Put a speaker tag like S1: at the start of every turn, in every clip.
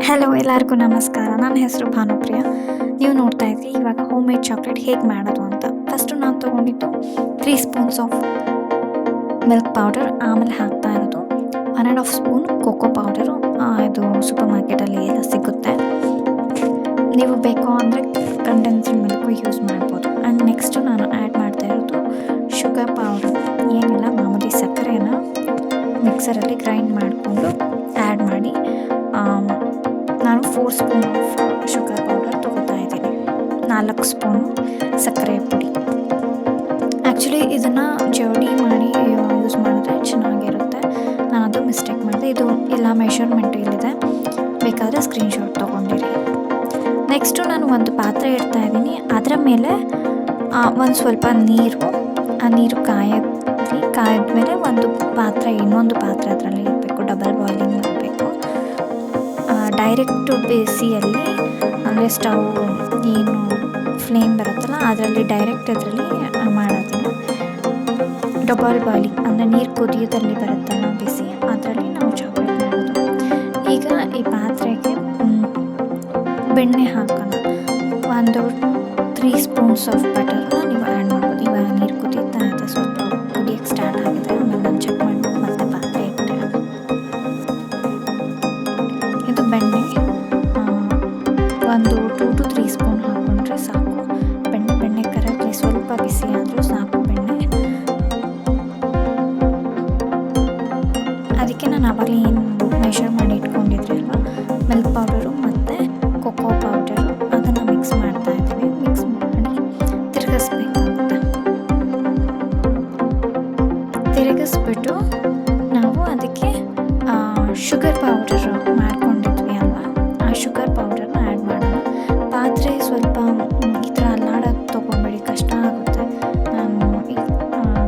S1: Hello ಎಲ್ಲರಿಗೂ ನಮಸ್ಕಾರ. ನನ್ನ ಹೆಸರು ಭಾನುಪ್ರಿಯ. ನೀವು ನೋಡ್ತಾ ಇದ್ರಿ ಇವಾಗ ಹೋಮ್ ಮೇಡ್ ಚಾಕ್ಲೇಟ್ ಹೇಗೆ ಮಾಡೋದು ಅಂತ. ಫಸ್ಟು ನಾನು ತೊಗೊಂಡಿದ್ದು 3 ಸ್ಪೂನ್ಸ್ ಆಫ್ ಮಿಲ್ಕ್ ಪೌಡರ್, ಆಮೇಲೆ ಹಾಕ್ತಾ ಇರೋದು 1.5 ಸ್ಪೂನ್ ಕೋಕೋ ಪೌಡರು. ಇದು ಸೂಪರ್ ಮಾರ್ಕೆಟಲ್ಲಿ ಎಲ್ಲ ಸಿಗುತ್ತೆ. ನೀವು ಬೇಕು ಅಂದರೆ ಕಂಡೆನ್ಸ್ಡ್ ಮಿಲ್ಕು ಯೂಸ್ ಮಾಡ್ಬೋದು. ಆ್ಯಂಡ್ ನೆಕ್ಸ್ಟು ನಾನು ಆ್ಯಡ್ ಮಾಡ್ತಾ ಇರೋದು ಶುಗರ್ ಪೌಡರ್. ಏನಿಲ್ಲ, ಮಾಮೂಲಿ ಸಕ್ಕರೆನ ಮಿಕ್ಸರಲ್ಲಿ ಗ್ರೈಂಡ್ ಮಾಡಿಕೊಂಡು ಆ್ಯಡ್ ಮಾಡಿ ನಾನು 4 ಸ್ಪೂನ್ ಆಫ್ ಶುಗರ್ ಪೌಡರ್ ತೊಗೋತಾ ಇದ್ದೀನಿ, 4 ಸ್ಪೂನು ಸಕ್ಕರೆ ಪುಡಿ. ಆ್ಯಕ್ಚುಲಿ ಇದನ್ನು ಜವಡಿ ಮಾಡಿ ಯೂಸ್ ಮಾಡಿದ್ರೆ ಚೆನ್ನಾಗಿರುತ್ತೆ. ನಾನು ಅದು ಮಿಸ್ಟೇಕ್ ಮಾಡಿದೆ. ಇದು ಎಲ್ಲ ಮೆಷರ್ಮೆಂಟ್ ಇಲ್ಲಿದೆ, ಬೇಕಾದರೆ ಸ್ಕ್ರೀನ್ಶಾಟ್ ತೊಗೊಂಡಿರಿ. ನೆಕ್ಸ್ಟು ನಾನು ಒಂದು ಪಾತ್ರೆ ಇಡ್ತಾ ಇದ್ದೀನಿ. ಅದರ ಮೇಲೆ ಒಂದು ಸ್ವಲ್ಪ ನೀರು, ಆ ನೀರು ಕಾಯಿದ್ಮೇಲೆ ಇನ್ನೊಂದು ಪಾತ್ರೆ ಅದರಲ್ಲಿ ಇಡಬೇಕು. ಡಬಲ್ ಬಾಯ್ಲಿಂಗ್ ಮಾಡಬೇಕು. ಡೈರೆಕ್ಟು ಬಿಸಿಯಲ್ಲಿ ಅಂದರೆ ಸ್ಟವ್ ಏನು ಫ್ಲೇಮ್ ಬರುತ್ತಲ್ಲ ಅದರಲ್ಲಿ ಡೈರೆಕ್ಟ್ ಅದರಲ್ಲಿ ಮಾಡೋದಿಲ್ಲ. ಡಬಲ್ ಬಾಯ್ಲಿಂಗ್ ಅಂದರೆ ನೀರು ಕುದಿಯೋದಲ್ಲಿ ಬರುತ್ತಲ್ಲ ಬಿಸಿ, ಅದರಲ್ಲಿ ನಾವು ಚಾಕ್ಲೇಟ್ ಮಾಡೋದು. ಈಗ ಈ ಪಾತ್ರೆಗೆ ಬೆಣ್ಣೆ ಹಾಕೋಣ. ಒಂದು 3 ಸ್ಪೂನ್ಸ್ ಆಫ್ ಬಟರ್ನ ನೀವು ಆ್ಯಡ್ ಮಾಡ್ಬೋದು. ಇವಾಗ ನೀರು ಕುದೀತಾ ಇದೆ, ಸ್ವಲ್ಪ ಕುದಿಯೋಕ್ಕೆ ಸ್ಟಾರ್ಟ್ ಆಗಿದೆ. ಆಮೇಲೆ ನಾನು ಚೆಕ್ ಮಾಡ್ಬೋದು, ಮತ್ತೆ ಪಾತ್ರೆ ಇಟ್ಟೆ. ಇದು ಬೆಣ್ಣೆ ಒಂದು 2 to 3 ಸ್ಪೂನ್ ಹಾಕ್ಕೊಂಡ್ರೆ ಸಾಕು. ಬೆಣ್ಣೆ ಕರೆಕ್ಟ್ಲಿ ಸ್ವಲ್ಪ ಬಿಸಿ ಆದರೂ ಸಾಕು ಬೆಣ್ಣೆ. ಅದಕ್ಕೆ ನಾನು ಆವಾಗಲೇ ಏನು ಮೆಷರ್ ಮಾಡಿ ಇಟ್ಕೊಂಡಿದ್ರಿ ಅಲ್ವಾ, ಮಿಲ್ಕ್ ಪೌಡರು ಮತ್ತು ಕೊಕೋ ಪೌಡರು, ಅದನ್ನು ಮಿಕ್ಸ್ ಮಾಡ್ತಾ ಇದ್ದೀವಿ. ಮಿಕ್ಸ್ ಮಾಡಿ ತಿರುಗಿಸ್ಬೇಕಾಗುತ್ತೆ. ತಿರುಗಿಸ್ಬಿಟ್ಟು ನಾವು ಅದಕ್ಕೆ ಶುಗರ್ ಪೌಡರ್ ಮಾಡ್ಕೊಂಡಿದ್ವಿ ಅಲ್ವಾ, ಆ ಶುಗರ್ ಪೌಡರ್ನ ಆ್ಯಡ್ ಮಾಡೋಣ. ಪಾತ್ರೆ ಸ್ವಲ್ಪ ಈ ಥರ ಅಲ್ಲಾಡೋದು ತೊಗೊಬೇಡಿ, ಕಷ್ಟ ಆಗುತ್ತೆ. ನಾನು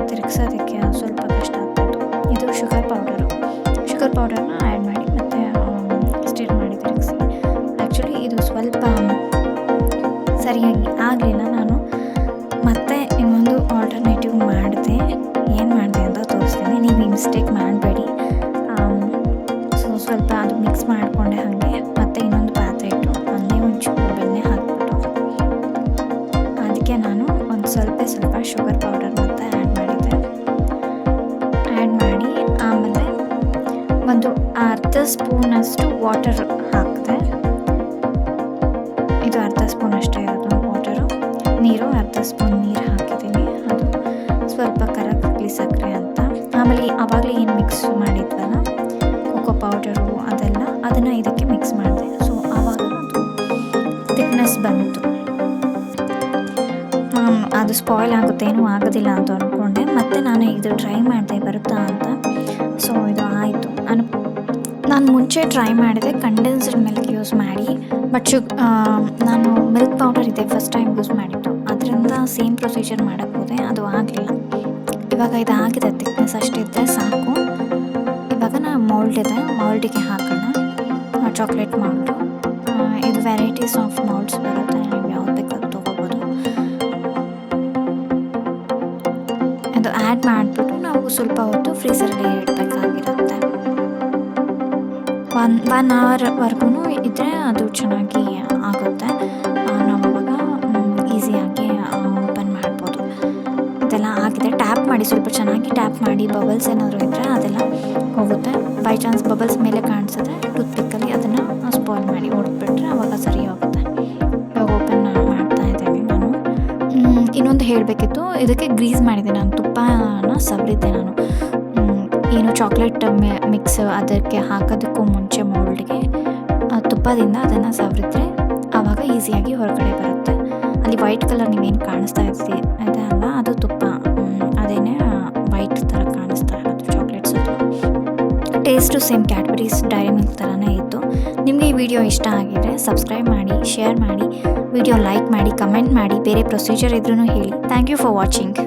S1: ತಿರುಗಿಸೋದಕ್ಕೆ ಸ್ವಲ್ಪ ಕಷ್ಟ ಆಗ್ತಾಯಿತ್ತು. ಇದು ಶುಗರ್ ಪೌಡರ್ನ ಆ್ಯಡ್ ಮಾಡಿ ಮತ್ತು ಸ್ಟಿರ್ ಮಾಡಿ ತಿರುಗಿಸಿ. ಆ್ಯಕ್ಚುಲಿ ಇದು ಸ್ವಲ್ಪ ಸರಿಯಾಗಿ ಆಗಲಿಲ್ಲ. ನಾನು ಮತ್ತೆ ಇನ್ನೊಂದು ಆಲ್ಟರ್ನೇಟಿವ್ ಮಾಡಿದೆ. ಏನು ಮಾಡಿದೆ ಅಂತ ತೋರಿಸ್ತೀನಿ, ನೀವು ಈ ಮಿಸ್ಟೇಕ್ ಮಾಡಬೇಡಿ. ಸ್ವಲ್ಪ ಅದು ಮಿಕ್ಸ್ ಮಾಡಿಕೊಂಡೆ ಹಾಗೆ. ಮತ್ತು ಇನ್ನೊಂದು ಪಾತ್ರೆ ಇಟ್ಟು ಒಂದೇ ಒಂಚೂರು ಬೆಣ್ಣೆ ಹಾಕ್ಬಿಟ್ಟು ಅದಕ್ಕೆ ನಾನು ಒಂದು ಸ್ವಲ್ಪ ಶುಗರ್ ಪೌಡರ್ ಮತ್ತು ಆ್ಯಡ್ ಮಾಡಿದ್ದೆ. ಆ್ಯಡ್ ಮಾಡಿ ಆಮೇಲೆ ಒಂದು ಅರ್ಧ ಸ್ಪೂನಷ್ಟು ವಾಟರ್ ಹಾಕಿದೆ. ಇದು ಅರ್ಧ ಸ್ಪೂನ್ ಅಷ್ಟೇ ಇರೋದು ವಾಟರು. ನೀರು ಅರ್ಧ ಸ್ಪೂನ್ ನೀರು ಹಾಕಿದ್ದೀನಿ. ಅದು ಸ್ವಲ್ಪ ಕರಗಲಿ ಸಕ್ಕರೆ ಅಂತ. ಆಮೇಲೆ ಆವಾಗಲೇ ಏನು ಮಿಕ್ಸ್ ಮಾಡಿದ್ವಲ್ಲ ಕೋಕೋ ಪೌಡರು ಅದನ್ನು ಇದಕ್ಕೆ ಮಿಕ್ಸ್ ಮಾಡಿದೆ. ಸೊ ಆವಾಗ ಅದು ಥಿಕ್ನೆಸ್ ಬಂತು. ಅದು ಸ್ಪಾಯ್ಲ್ ಆಗುತ್ತೆ, ಏನೂ ಆಗೋದಿಲ್ಲ ಅಂತ ಅಂದ್ಕೊಂಡೆ. ಮತ್ತು ನಾನು ಇದು ಟ್ರೈ ಮಾಡಿದೆ ಬರುತ್ತಾ ಅಂತ. ಸೊ ಇದು ಆಯಿತು. ನಾನು ಮುಂಚೆ ಟ್ರೈ ಮಾಡಿದೆ ಕಂಡೆನ್ಸ್ಡ್ ಮಿಲ್ಕ್ ಯೂಸ್ ಮಾಡಿ, ಬಟ್ ನಾನು ಮಿಲ್ಕ್ ಪೌಡರ್ ಇದೆ ಫಸ್ಟ್ ಟೈಮ್ ಯೂಸ್ ಮಾಡಿದ್ದು. ಅದರಿಂದ ಸೇಮ್ ಪ್ರೊಸೀಜರ್ ಮಾಡೋಕ್ಕೆ ಹೋದೆ, ಅದು ಆಗಲಿಲ್ಲ. ಇವಾಗ ಇದು ಆಗಿದೆ, ಥಿಕ್ನೆಸ್ ಅಷ್ಟಿದ್ದರೆ ಸಾಕು. ಇವಾಗ ನಾನು ಮೌಲ್ಡಿಗೆ ಹಾಕೋಣ. ಚಾಕ್ಲೇಟ್ ಮೌಲ್ಡು, ಇದು ವೆರೈಟೀಸ್ ಆಫ್ ಮೌಲ್ಡ್ಸ್ ಬರುತ್ತೆ, ನೀವು ಯಾವ್ದು ಬೇಕಾದ್ರೂ ತೊಗೋಬೋದು. ಅದು ಆ್ಯಡ್ ಮಾಡಿಬಿಟ್ಟು ನಾವು ಸ್ವಲ್ಪ ಹೊತ್ತು ಫ್ರೀಸರಲ್ಲಿ ಇಡಬೇಕಾಗಿರುತ್ತೆ. 1 ಅವರ್ವರೆಗೂ ಇದ್ದರೆ ಅದು ಚೆನ್ನಾಗಿ ಆಗುತ್ತೆ. ನಾವು ಅವಾಗ ಈಸಿಯಾಗಿ ಓಪನ್ ಮಾಡ್ಬೋದು. ಇದೆಲ್ಲ ಆಗಿದೆ. ಟ್ಯಾಪ್ ಮಾಡಿ, ಸ್ವಲ್ಪ ಚೆನ್ನಾಗಿ ಟ್ಯಾಪ್ ಮಾಡಿ. ಬಬಲ್ಸ್ ಏನಾದರೂ ಇದ್ದರೆ ಅದೆಲ್ಲ ಹೋಗುತ್ತೆ. ಬೈ ಚಾನ್ಸ್ ಬಬಲ್ಸ್ ಮೇಲೆ ಕಾಣಿಸಿದ್ರೆ ಟೂತ್ಪಿಕ್ಕಲ್ಲಿ ಅದನ್ನು ಸ್ಪಾಯ್ಲ್ ಮಾಡಿ ಹೊಡೆದ್ಬಿಟ್ರೆ ಆವಾಗ ಸರಿ ಹೋಗುತ್ತೆ. ಇವಾಗ ಓಪನ್ ಮಾಡ್ತಾ ಇದ್ದೇನೆ ನಾನು. ಇನ್ನೊಂದು ಹೇಳಬೇಕಿತ್ತು, ಇದಕ್ಕೆ ಗ್ರೀಸ್ ಮಾಡಿದ್ದೆ ನಾನು, ತುಪ್ಪನ ಸವರಿದ್ದೆ ನಾನು. ಏನು ಚಾಕ್ಲೇಟ್ ಮಿಕ್ಸ್ ಅದಕ್ಕೆ ಹಾಕೋದಕ್ಕೂ ಮುಂಚೆ ಮೌಲ್ಡ್ಗೆ ತುಪ್ಪದಿಂದ ಅದನ್ನು ಸವರಿದ್ರೆ ಆವಾಗ ಈಸಿಯಾಗಿ ಹೊರಗಡೆ ಬರುತ್ತೆ. ಅಲ್ಲಿ ವೈಟ್ ಕಲರ್ ನೀವೇನು ಕಾಣಿಸ್ತಾ ಇದೆ ಅಲ್ಲ, ಅದು ತುಪ್ಪ, ಅದೇನೇ ವೈಟ್ ಥರ ಕಾಣಿಸ್ತಾ ಇರೋದು chocolates. Taste same Cadbury's dairy milk ಥರನೇ ಇತ್ತು. ನಿಮಗೆ ಈ ವಿಡಿಯೋ ಇಷ್ಟ ಆಗಿದ್ರೆ ಸಬ್ಸ್ಕ್ರೈಬ್ ಮಾಡಿ, ಶೇರ್ ಮಾಡಿ, ವಿಡಿಯೋ ಲೈಕ್ ಮಾಡಿ, ಕಮೆಂಟ್ ಮಾಡಿ. ಬೇರೆ ಪ್ರೊಸೀಜರ್ ಇದ್ರೂ ಹೇಳಿ. Thank you for watching.